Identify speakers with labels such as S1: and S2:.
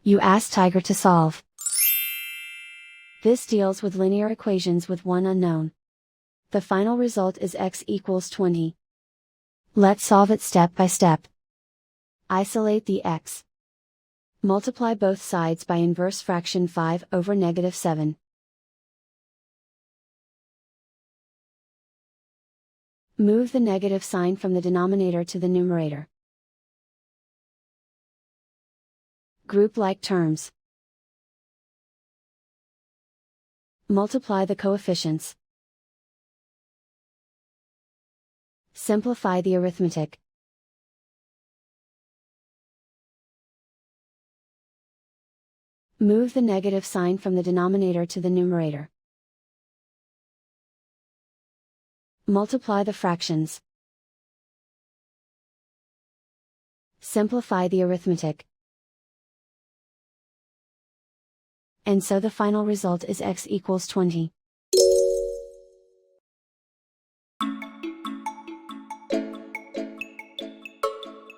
S1: You ask Tiger to solve. This deals with linear equations with one unknown. The final result is x equals 20. Let's solve it step by step. Isolate the x. Multiply both sides by inverse fraction 5 over -7. Move the negative sign from the denominator to the numerator. Group like terms. Multiply the coefficients. Simplify the arithmetic. Move the negative sign from the denominator to the numerator. Multiply the fractions. Simplify the arithmetic. And so the final result is x equals 20.